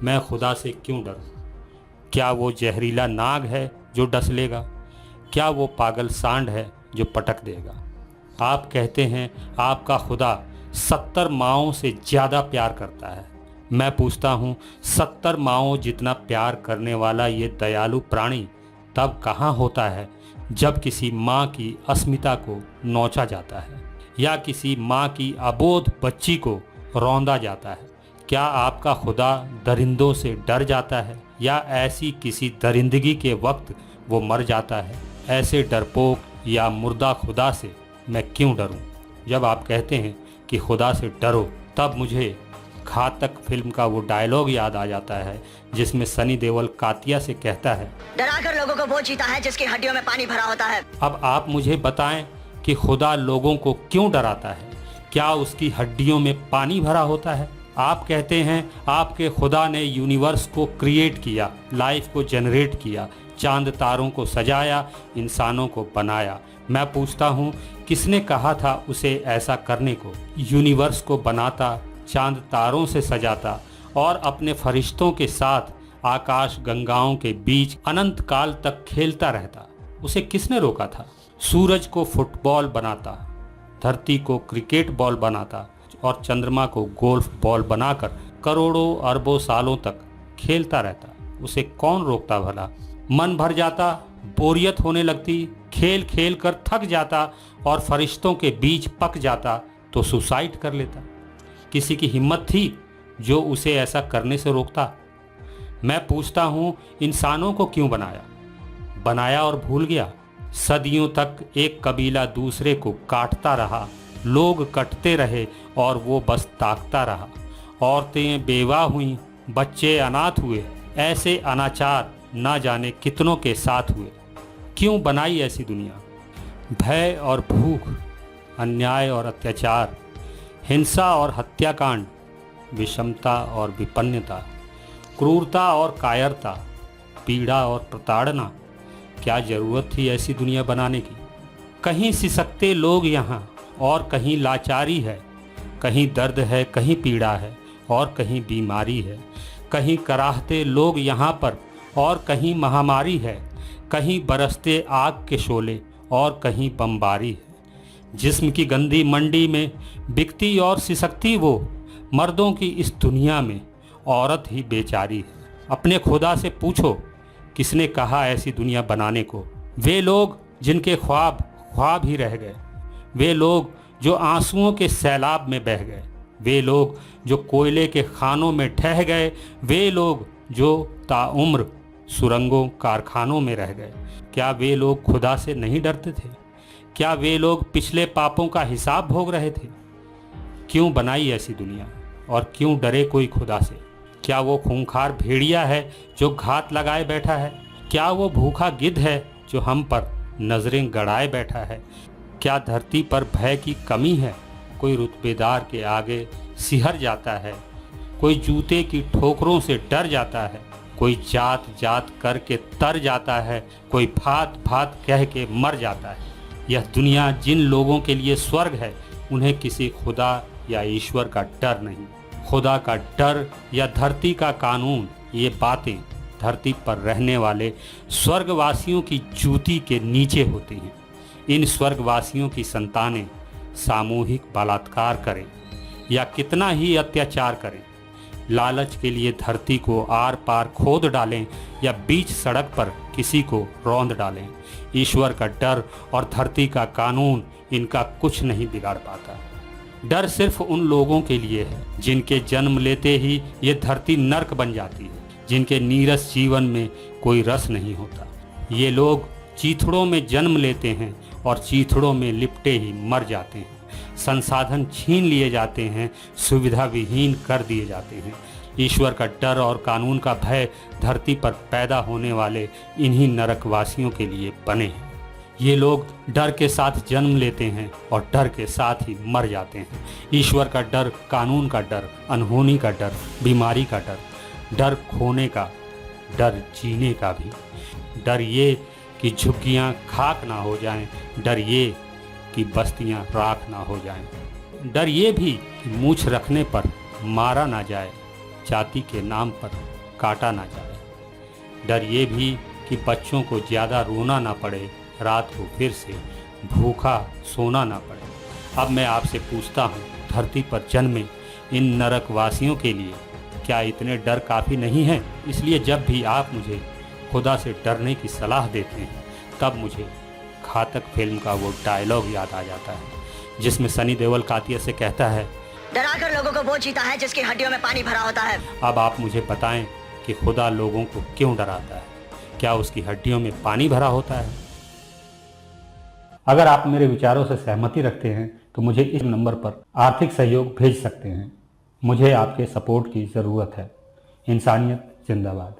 मैं खुदा से क्यों डरूं? क्या वो जहरीला नाग है जो डस लेगा? क्या वो पागल सांड है जो पटक देगा? आप कहते हैं आपका खुदा 70 माओं से ज़्यादा प्यार करता है। मैं पूछता हूँ 70 माओं जितना प्यार करने वाला ये दयालु प्राणी तब कहाँ होता है जब किसी माँ की अस्मिता को नोचा जाता है या किसी माँ की अबोध बच्ची को रौंदा जाता है? क्या आपका खुदा दरिंदों से डर जाता है या ऐसी किसी दरिंदगी के वक्त वो मर जाता है? ऐसे डरपोक या मुर्दा खुदा से मैं क्यों डरूं? जब आप कहते हैं कि खुदा से डरो, तब मुझे घातक फिल्म का वो डायलॉग याद आ जाता है जिसमें सनी देओल कातिया से कहता है, डराकर लोगों को वो जीता है जिसकी हड्डियों में पानी भरा होता है। अब आप मुझे बताएं कि खुदा लोगों को क्यों डराता है? क्या उसकी हड्डियों में पानी भरा होता है? आप कहते हैं आपके खुदा ने यूनिवर्स को क्रिएट किया, लाइफ को जनरेट किया, चांद तारों को सजाया, इंसानों को बनाया। मैं पूछता हूँ किसने कहा था उसे ऐसा करने को? यूनिवर्स को बनाता, चांद तारों से सजाता और अपने फरिश्तों के साथ आकाश गंगाओं के बीच अनंत काल तक खेलता रहता। उसे किसने रोका था? सूरज को फुटबॉल बनाता, धरती को क्रिकेट बॉल बनाता और चंद्रमा को गोल्फ बॉल बनाकर करोड़ों अरबों सालों तक खेलता रहता। उसे कौन रोकता भला? मन भर जाता, बोरियत होने लगती, खेल खेल कर थक जाता और फरिश्तों के बीच पक जाता तो सुसाइड कर लेता। किसी की हिम्मत थी जो उसे ऐसा करने से रोकता? मैं पूछता हूँ इंसानों को क्यों बनाया? बनाया और भूल गया? सदियों तक एक कबीला दूसरे को काटता रहा, लोग कटते रहे और वो बस ताकता रहा। औरतें बेवा हुईं, बच्चे अनाथ हुए। ऐसे अनाचार ना जाने कितनों के साथ हुए। क्यों बनाई ऐसी दुनिया? भय और भूख, अन्याय और अत्याचार, हिंसा और हत्याकांड, विषमता और विपन्नता, क्रूरता और कायरता, पीड़ा और प्रताड़ना। क्या ज़रूरत थी ऐसी दुनिया बनाने की? कहीं सिसकते लोग यहाँ और कहीं लाचारी है, कहीं दर्द है, कहीं पीड़ा है और कहीं बीमारी है, कहीं कराहते लोग यहाँ पर और कहीं महामारी है, कहीं बरसते आग के शोले और कहीं बमबारी है। जिस्म की गंदी मंडी में बिकती और सिसकती वो, मर्दों की इस दुनिया में औरत ही बेचारी है। अपने खुदा से पूछो किसने कहा ऐसी दुनिया बनाने को? वे लोग जिनके ख्वाब ख्वाब ही रह गए, वे लोग जो आंसुओं के सैलाब में बह गए, वे लोग जो कोयले के खानों में ठह गए, वे लोग जो ताउम्र सुरंगों कारखानों में रह गए। क्या वे लोग खुदा से नहीं डरते थे? क्या वे लोग पिछले पापों का हिसाब भोग रहे थे? क्यों बनाई ऐसी दुनिया और क्यों डरे कोई खुदा से? क्या वो खूंखार भेड़िया है जो घात लगाए बैठा है? क्या वो भूखा गिद्ध है जो हम पर नजरें गड़ाए बैठा है? क्या धरती पर भय की कमी है? कोई रुतबेदार के आगे सिहर जाता है, कोई जूते की ठोकरों से डर जाता है, कोई जात जात करके तर जाता है, कोई भात भात कह के मर जाता है। यह दुनिया जिन लोगों के लिए स्वर्ग है उन्हें किसी खुदा या ईश्वर का डर नहीं। खुदा का डर या धरती का कानून, ये बातें धरती पर रहने वाले स्वर्गवासियों की जूती के नीचे होती हैं। इन स्वर्गवासियों की संतानें सामूहिक बलात्कार करें या कितना ही अत्याचार करें, लालच के लिए धरती को आर पार खोद डालें या बीच सड़क पर किसी को रौंद डालें, ईश्वर का डर और धरती का कानून इनका कुछ नहीं बिगाड़ पाता। डर सिर्फ उन लोगों के लिए है जिनके जन्म लेते ही ये धरती नर्क बन जाती है, जिनके नीरस जीवन में कोई रस नहीं होता। ये लोग चीथड़ों में जन्म लेते हैं और चीथड़ों में लिपटे ही मर जाते हैं। संसाधन छीन लिए जाते हैं, सुविधा विहीन कर दिए जाते हैं। ईश्वर का डर और कानून का भय धरती पर पैदा होने वाले इन्हीं नरकवासियों के लिए बने हैं। ये लोग डर के साथ जन्म लेते हैं और डर के साथ ही मर जाते हैं। ईश्वर का डर, कानून का डर, अनहोनी का डर, बीमारी का डर, डर खोने का, डर जीने का भी, डर ये कि झुग्गियाँ खाक ना हो जाएं, डर ये कि बस्तियाँ राख ना हो जाएं, डर ये भी कि मूछ रखने पर मारा ना जाए, जाति के नाम पर काटा ना जाए। डर ये भी कि बच्चों को ज़्यादा रोना ना पड़े, रात को फिर से भूखा सोना ना पड़े। अब मैं आपसे पूछता हूँ, धरती पर जन्मे इन नरकवासियों के लिए क्या इतने डर काफ़ी नहीं हैं? इसलिए जब भी आप मुझे खुदा से डरने की सलाह देते हैं, तब मुझे घातक फिल्म का वो डायलॉग याद आ जाता है जिसमें सनी देओल कातिया से कहता है, डराकर लोगों को वो जीता है जिसकी हड्डियों में पानी भरा होता है। अब आप मुझे बताएं कि खुदा लोगों को क्यों डराता है? क्या उसकी हड्डियों में पानी भरा होता है? अगर आप मेरे विचारों से सहमति रखते हैं तो मुझे इस नंबर पर आर्थिक सहयोग भेज सकते हैं। मुझे आपके सपोर्ट की ज़रूरत है। इंसानियत जिंदाबाद।